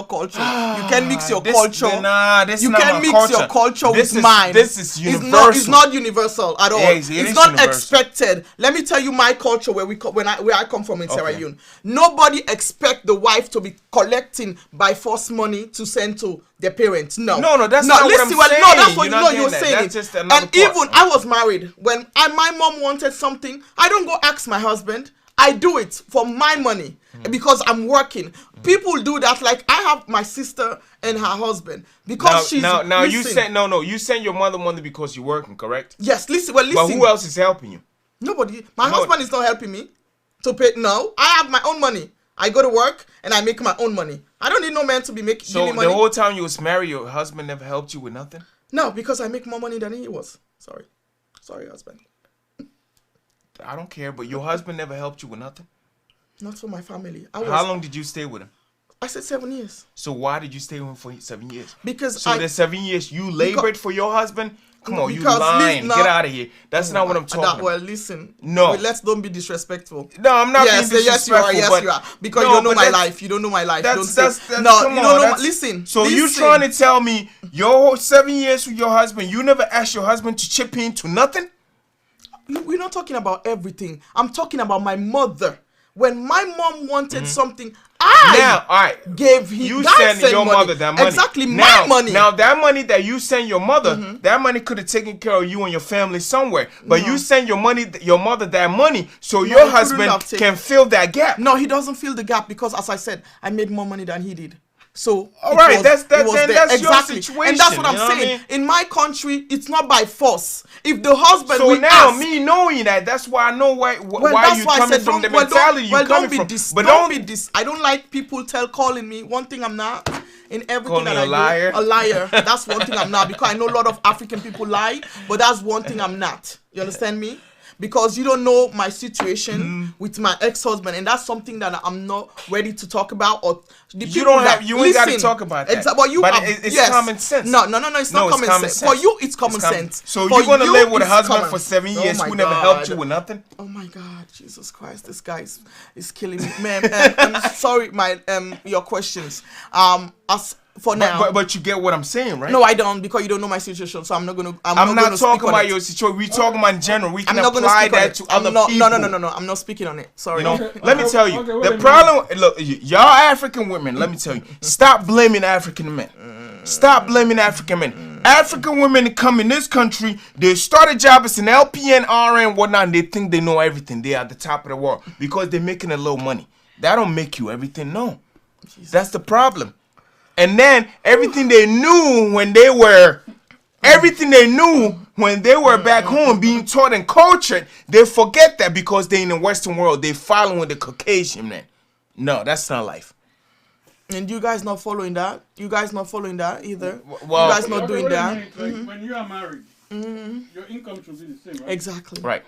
culture. You can mix your This- culture. nah, this you not can my mix culture. your culture This with is- mine. this is It's not universal at all. Yes, it it's is not universal. expected. Let me tell you my culture where I come from in Sierra Leone. Nobody expect the wife to be collecting by force money to send to their parents. No, that's not what I'm saying. No, that's what You're not you're getting that. saying. That's It. just another And part. even I was married when my mom wanted something. I don't go ask my husband. I do it for my money because I'm working. People do that. Like I have my sister and her husband because she's now you listen. you send your mother money because you're working, correct? Yes, listen. Well, listen. But who else is helping you? Nobody. My No. husband is not helping me to pay. No, I have my own money. I go to work and I make my own money. I don't need no man to be making So give me money. the whole time you was married, your husband never helped you with nothing? No, because I make more money than he was. Sorry, husband. I don't care, but your husband never helped you with nothing? Not for my family. How long did you stay with him? I said 7 years. So why did you stay with him for 7 years? Because So the 7 years you labored for your husband? Come on, you because lying. listen, Get out of here. That's not what I'm talking about. Well, listen. No. Let's don't be disrespectful. No, I'm not Yes, being yes, you are. disrespectful. Yes, you are. Because No, you don't know but my that's- life. You don't know my life. That's, Don't that's, say, that's, no, come you on, don't know. that's- Listen. So you listen. trying to tell me your whole 7 years with your husband, you never asked your husband to chip in to nothing? We're not talking about everything. I'm talking about my mother. When my mom wanted something, I Now, all right. gave him. You God send your money. mother that money. Exactly, now, my money. Now that money that you send your mother, that money could have taken care of you and your family somewhere. But you send your mother that money, so he your couldn't husband have taken- can fill that gap. No, he doesn't fill the gap because, as I said, I made more money than he did. So All right, that's there. your Exactly, situation, and that's what I'm you know what I saying. mean? In my country, it's not by force. If the husband, So we now, ask, me knowing that, that's why I know why that's you why I coming said from don't, the well, mentality you well, coming don't from. be this. But Don't be this. I don't like people calling me one thing I'm not. In everything Calling that you I a liar? do, a liar. That's one thing I'm not, because I know a lot of African people lie, but that's one thing I'm not. You understand me? Because you don't know my situation with my ex-husband, and that's something that I'm not ready to talk about. Or the You people don't that- have. You ain't got to listen, talk about that. But you but have, it's yes. common sense. No, it's not common sense. For you, it's common sense. So For you're gonna you, live with a it's husband common. for 7 Oh years my who never helped God. you with nothing? Oh my God, Jesus Christ, this guy is killing me, man. I'm sorry, my your questions. As for now, But you get what I'm saying, right? no, I don't, because you don't know my situation, so I'm not gonna. I'm not gonna speak talking on about it. your situation. We're talking about in general. We I'm can not gonna apply speak on that it. to I'm other not, people. No. I'm not speaking on it. Sorry. You know, Okay, let me okay, tell you, okay, wait the a minute. problem. Look, y'all African women. Let me tell you, stop blaming African men. Stop blaming African men. African women come in this country, they start a job as an LPN, RN, whatnot, and they think they know everything. They are at the top of the world because they're making a little money. That don't make you everything. No, that's the problem. And then everything they knew when they were back home being taught and cultured, they forget that because they're in the Western world. They following the Caucasian man. No, that's not life. And you guys not following that? You guys not following that either? Well- you guys not Okay, doing wait a that? minute, like, when you are married, your income should be the same, right? Exactly. Right.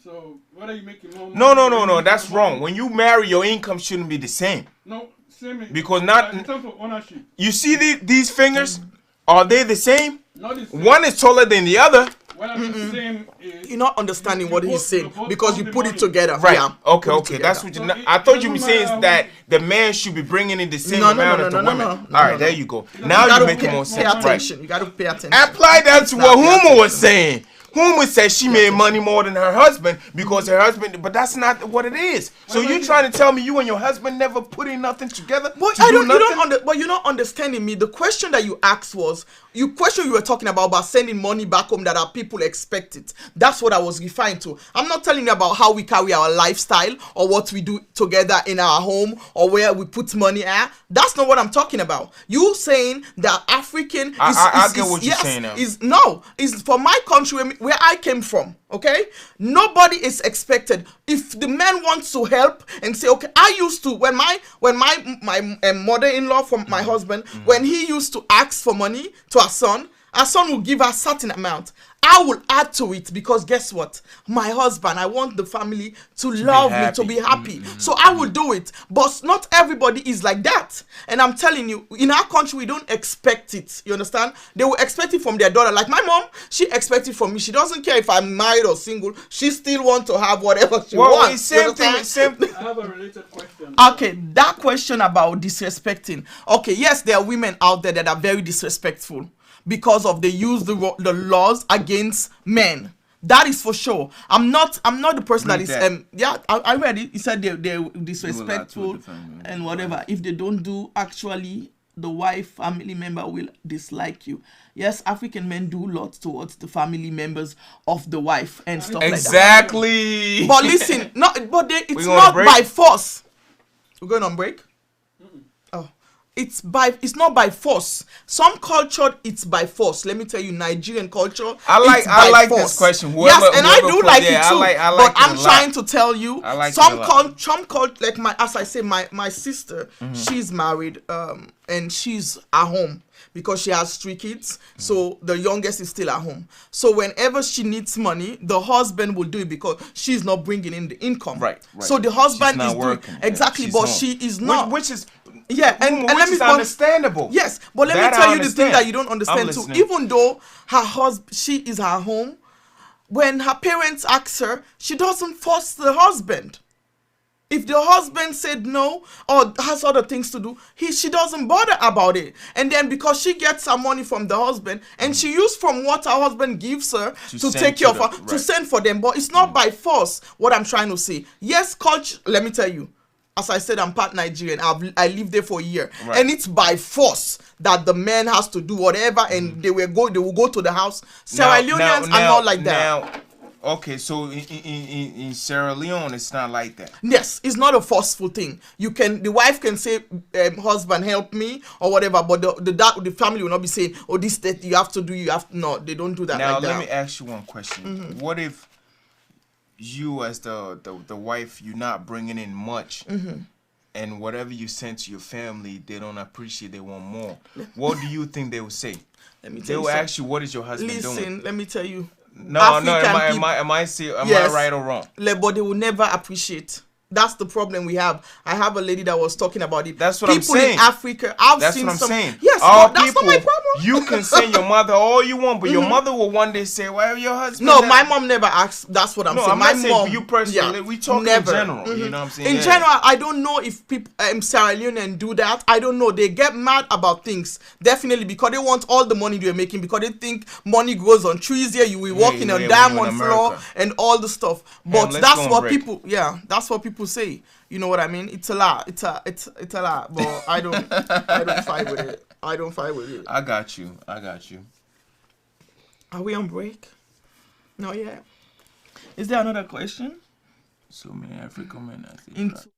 So whether you making more money, No. That's wrong. When you marry, your income shouldn't be the same. No, same in- Because not- in terms of ownership, You see these fingers? Are they the same? not the same. One is taller than the other. Whether the same is You're not understanding what he's saying both because you own the put it money. together. Right. Yeah, Okay. put it together. That's what you. So I thought you were doesn't saying matter that the man should be bringing in the same No, amount no, as the no, woman. no, All right, no. there you go. You Now gotta you're making more pay sense. Right. attention. You gotta pay attention. Apply that to Now what pay Huma was attention. saying. Huma said she made money more than her husband because her husband, but that's not what it is. So you trying to tell me you and your husband never put in nothing together? But to I do don't. You nothing? don't. But you're not understanding me. The question that you asked was you were talking about sending money back home that our people expect it. That's what I was referring to. I'm not telling you about how we carry our lifestyle or what we do together in our home or where we put money at. That's not what I'm talking about. You saying that African is I get what you're saying now. is for my country where I came from. Okay, nobody is expected. If the man wants to help and say, okay, I used to when my mother-in-law from my husband, when he used to ask for money to our son will give her a certain amount. I will add to it because guess what? My husband, I want the family to love me, to be happy. So I will do it. But not everybody is like that. And I'm telling you, in our country, we don't expect it. You understand? They will expect it from their daughter. Like my mom, she expects it from me. She doesn't care if I'm married or single. She still wants to have whatever she Well, wants. it's You same thing. understand? Same thing. I have a related question. Okay, that question about disrespecting. Okay, yes, there are women out there that are very disrespectful because of they use the laws against men. That is for sure. I'm not the person Read that is that. I read it. He said they're disrespectful defend, and whatever if they don't do actually the wife family member will dislike you. Yes, African men do lots towards the family members of the wife and stuff like that. Exactly. But listen, it's going on not break? by force. We're going on break. Oh, it's not by force. Some culture it's by force. Let me tell you, Nigerian culture. I like this question. Yes, and I do like it too. I But like it I'm a lot. trying to tell you, I like some it a lot. culture, like as I say, my sister, she's married, and she's at home because she has 3 kids. So the youngest is still at home. So whenever she needs money, the husband will do it because she's not bringing in the income. Right. So the husband She's not is doing working. Yeah, exactly, she's but home. she is not. Which is And which let me is understandable. Yes, but let That me I tell you the thing understand. that you don't understand I'm too. listening. Even though her husband, she is at home, when her parents ask her, she doesn't force the husband. If the husband said no or has other things to do, she doesn't bother about it. And then because she gets her money from the husband and she used from what her husband gives her to send take to care of the- her, to right. send for them. But it's not by force, what I'm trying to say. Yes, culture, let me tell you. As I said, I'm part Nigerian. I lived there for a year. Right. And it's by force that the man has to do whatever and they will go to the house. Sierra Leoneans are not like that. Now, okay, so in Sierra Leone, it's not like that. Yes, it's not a forceful thing. The wife can say, husband, help me, or whatever, but the family will not be saying, oh, this that you have to do, no, they don't do that Now, like that. let me ask you one question. What if you, as the wife, you're not bringing in much, and whatever you send to your family, they don't appreciate, they want more? What do you think they will say? Let me They tell you will something. ask you, what is your husband doing? Listen, let me tell you. No, African am people- I Yes. right or wrong? But they will never appreciate. That's the problem we have. I have a lady that was talking about it. That's what I'm People saying. in Africa, I've That's seen what I'm some. saying. Yes, All but that's not my problem. You can send your mother all you want, but your mother will one day say, "Well, your husband." No, my mom never asked. That's what I'm No, saying. I'm My not saying mom, for you personally. We talking never. in general. You know what I'm saying? In Yeah. general, I don't know if people Sierra Leonean do that. I don't know. They get mad about things definitely because they want all the money they're making because they think money grows on trees. Here, you will walk in yeah, a when diamond you're in floor America. and all the stuff. But let's that's go on what break. people. Yeah, that's what people say. You know what I mean? It's a lot. It's a lot. But I don't fight with it. I don't fight with it. I got you. Are we on break? No, yeah. Is there another question? So many African men. I think. Into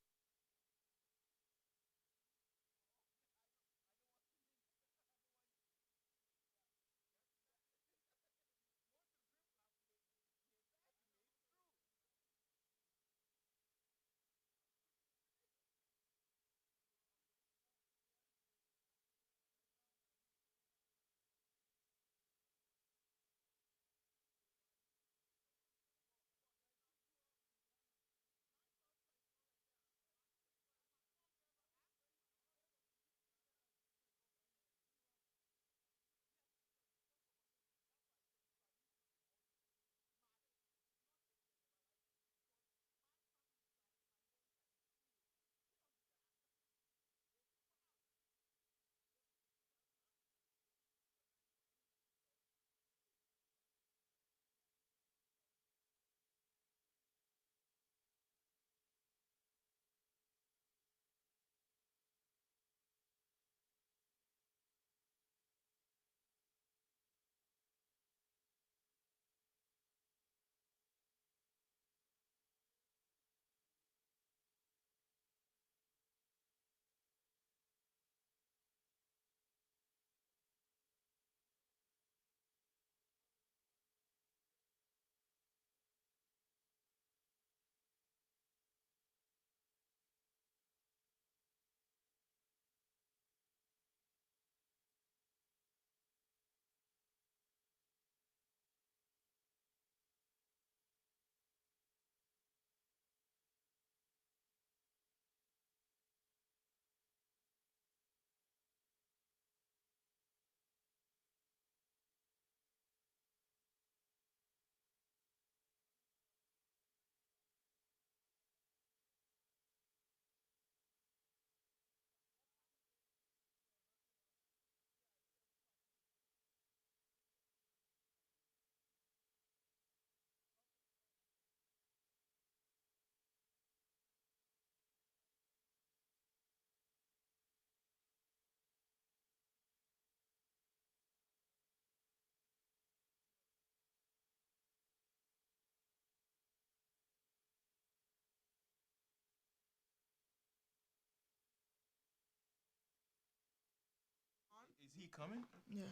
he coming? Yeah.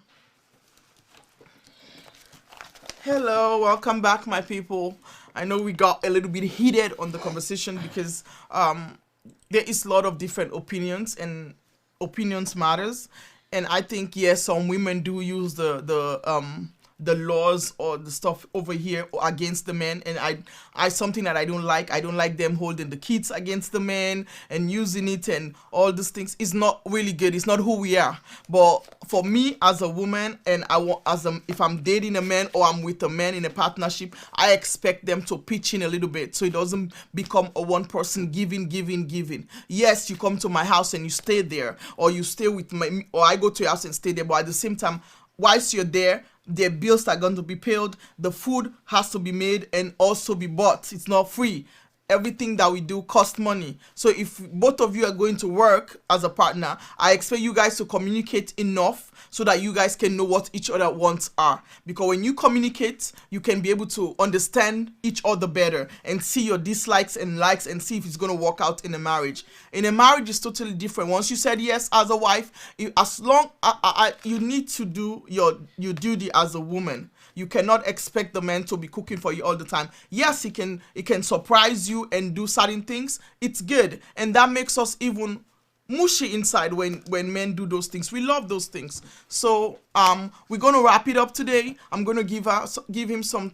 Hello, welcome back, my people. I know we got a little bit heated on the conversation because there is a lot of different opinions and opinions matters. And I think yes, some women do use the laws or the stuff over here against the men, and I something that I don't like. I don't like them holding the kids against the men and using it and all these things. It's not really good. It's not who we are. But for me as a woman, and I want if I'm dating a man or I'm with a man in a partnership, I expect them to pitch in a little bit so it doesn't become a one person giving. Yes, you come to my house and you stay there, or you stay with my, or I go to your house and stay there. But at the same time, whilst you're there, their bills are going to be paid, the food has to be made and also be bought. It's not free. Everything that we do costs money. So if both of you are going to work as a partner, I expect you guys to communicate enough so that you guys can know what each other wants are. Because when you communicate, you can be able to understand each other better and see your dislikes and likes and see if it's going to work out in a marriage. In a marriage, it's totally different. Once you said yes as a wife, as long you need to do your duty as a woman. You cannot expect the man to be cooking for you all the time. Yes, he can surprise you and do certain things. It's good. And that makes us even mushy inside when men do those things. We love those things. So we're going to wrap it up today. I'm going to give him some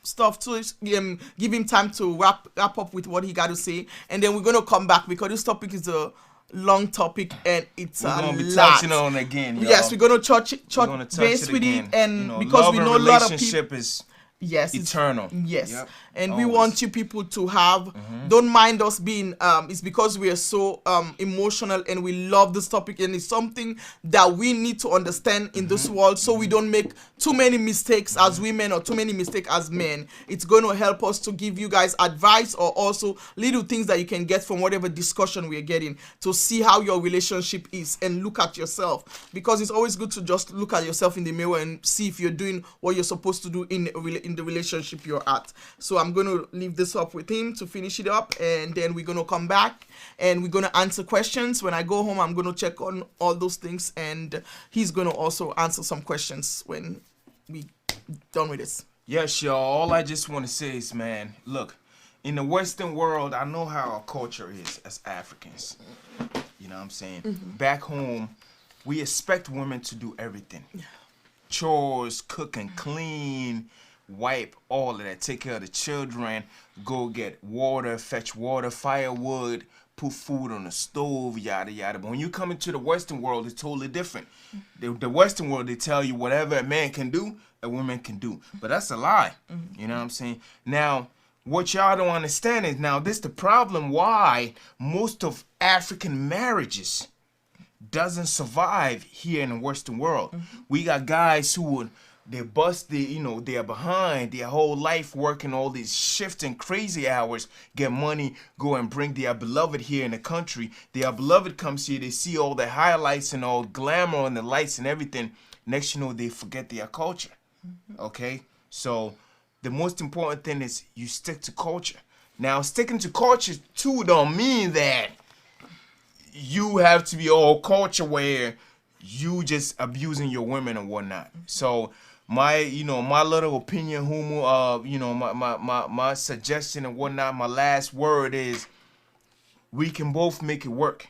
stuff to give him time to wrap up with what he got to say. And then we're going to come back because this topic is a long topic and it's we're gonna be lot. touching on it again, y'all. Yes, we're gonna touch base with it, and because we know a lot of people. Yes, eternal. Yes, yep. And Always. we want you people to have. Don't mind us being. It's because we are so emotional and we love this topic, and it's something that we need to understand in this world, so we don't make too many mistakes as women or too many mistakes as men. It's going to help us to give you guys advice or also little things that you can get from whatever discussion we are getting to see how your relationship is and look at yourself, because it's always good to just look at yourself in the mirror and see if you're doing what you're supposed to do in the relationship you're at. So I'm going to leave this up with him to finish it up, and then we're going to come back and we're going to answer questions. When I go home, I'm going to check on all those things, and he's going to also answer some questions when we done with this. Yes, y'all. All I just want to say is, man, look, in the Western world, I know how our culture is as Africans. You know what I'm saying? Back home, we expect women to do everything. Chores, cook and clean, wipe, all of that. Take care of the children, go get water, fetch water, firewood, put food on the stove, yada, yada. But when you come into the Western world, it's totally different. The Western world, they tell you whatever a man can do, a woman can do. But that's a lie. You know what I'm saying? Now, what y'all don't understand is, now this the problem why most of African marriages doesn't survive here in the Western world. We got guys who they bust they're behind their whole life working all these shifting crazy hours, get money, go and bring their beloved here in the country. Their beloved comes here, they see all the highlights and all glamour and the lights and everything. Next you know, they forget their culture. Okay? So the most important thing is you stick to culture. Now, sticking to culture too don't mean that you have to be all culture where you just abusing your women and whatnot. So my little opinion, my suggestion and whatnot, my last word is we can both make it work.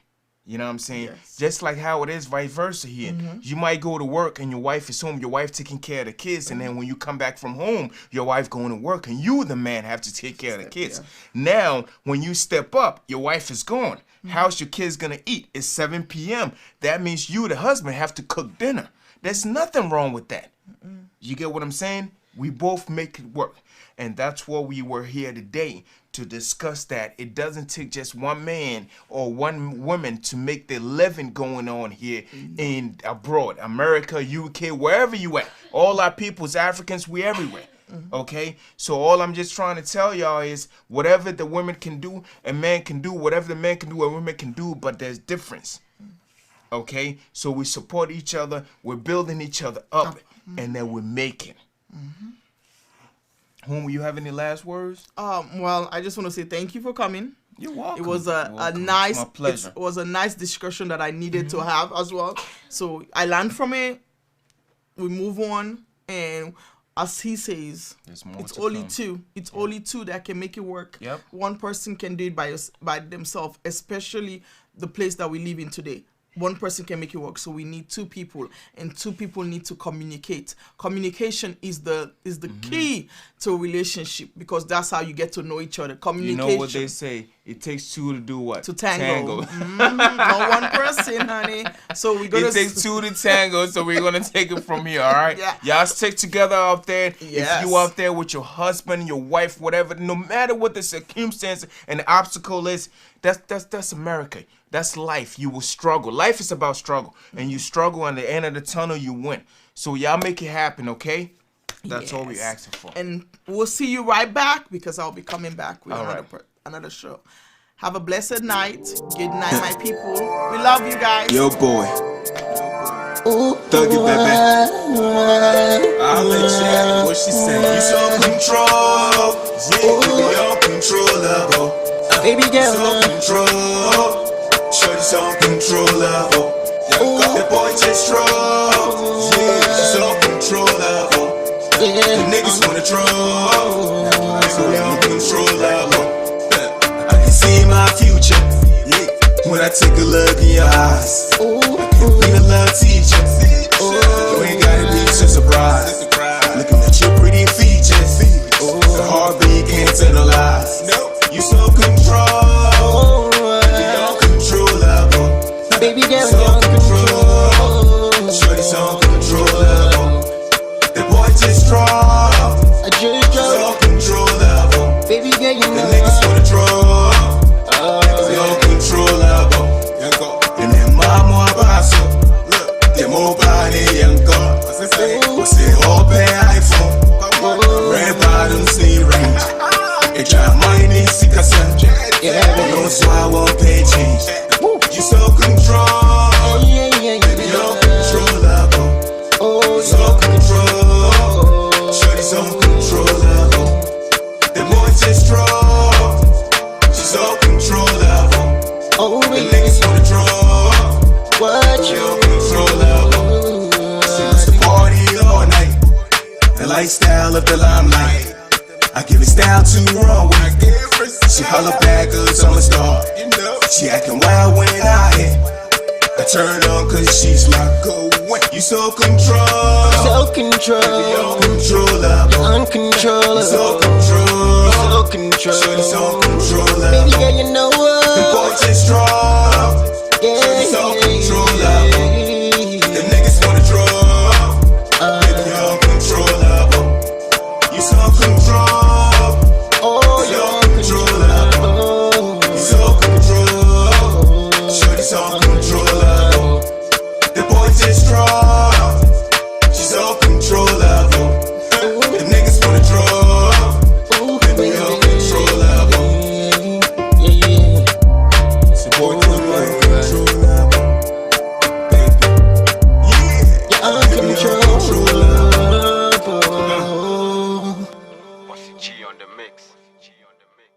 You know what I'm saying? Yes. Just like how it is vice versa here. You might go to work and your wife is home, your wife taking care of the kids, and then when you come back from home, your wife going to work and you, the man, have to take care of the kids. Now, when you step up, your wife is gone. How's your kids gonna eat? It's 7 p.m. That means you, the husband, have to cook dinner. There's nothing wrong with that. You get what I'm saying? We both make it work. And that's what we were here today to discuss, that it doesn't take just one man or one woman to make the living going on here in abroad, America, UK, wherever you at. All our peoples, Africans, we everywhere. Okay? So all I'm just trying to tell y'all is whatever the women can do, a man can do. Whatever the man can do, a woman can do, but there's difference. Okay? So we support each other, we're building each other up, and then we're making. Whom you have any last words? Well, I just want to say thank you for coming. You're welcome. It was You're a welcome. nice, It's my pleasure. it was a nice discussion that I needed to have as well. So I learned from it. We move on, and as he says, There's more it's to only come. two. It's only two that can make it work. Yep. One person can do it by themselves, especially the place that we live in today. One person can make it work, so we need two people, and two people need to communicate. Communication is the key to a relationship, because that's how you get to know each other. You Communication. know what they say? It takes two to do what? To tango. Not one person, honey. So we're gonna. It takes two to tango, so we're gonna take it from here. All right. Yeah. Y'all stick together out there. Yes. If you out there with your husband, your wife, whatever, no matter what the circumstance and the obstacle is, that's America. That's life. You will struggle. Life is about struggle, and you struggle. And the end of the tunnel, you win. So y'all make it happen, okay? That's all we're Yes. asking for. And we'll see you right back, because I'll be coming back with All another right. another show. Have a blessed night. Good night, my people. We love you guys. Yo, boy. Ooh, Thug it, baby. ooh, I'll let you have what she said. You so control. Yeah, you be uncontrollable. baby girl, So control. Shorty so controllable. The boy just troll. Yeah, she's so controllable. The yeah. niggas wanna troll. So uncontrollable. I can see my future. When I take a look in your eyes. Ooh, Being a love teacher. You ain't gotta be so surprised. Looking at your pretty features. The heartbeat can't tell no lies. You so control. Uncontrollable. baby girl, So you're control. control. Shorty so controllable. The boy just strong. I just So drove, controllable. baby girl, you The know. niggas wanna draw. So controllable. And then mama abaso. The mobile yanko. What's it open iPhone? Red bottoms in range. It drive money sick as Yeah, no why I won't pay change. You so control. yeah, yeah, Baby, yeah. you're controllable. Oh, So control. Shorty so controllable. The boy just strong. She's so controllable. oh, The baby, niggas wanna draw. what you You're controllable. She wants to party all night. The lifestyle of the limelight. I give it style to wrong way. She holler back cause I'm a star. She acting wild when I hit. I turn on cause she's like, go away. You so control. self-control, You're controllable. uncontrollable, So control. self-control. Shorty so Baby controllable. girl, you know The boy what? just strong. Yeah, so yeah, controllable. The niggas wanna draw. Baby, you're controllable. You so control. oh, You're you're controllable. controllable. You so control. Shorty so controllable. The boy just strong. She's so controllable. The niggas wanna draw. Ooh, Baby, you're controllable. yeah, yeah. Support the boy controllable. Baby. Yeah. You're uncontrollable. G on the mix. G on the mix.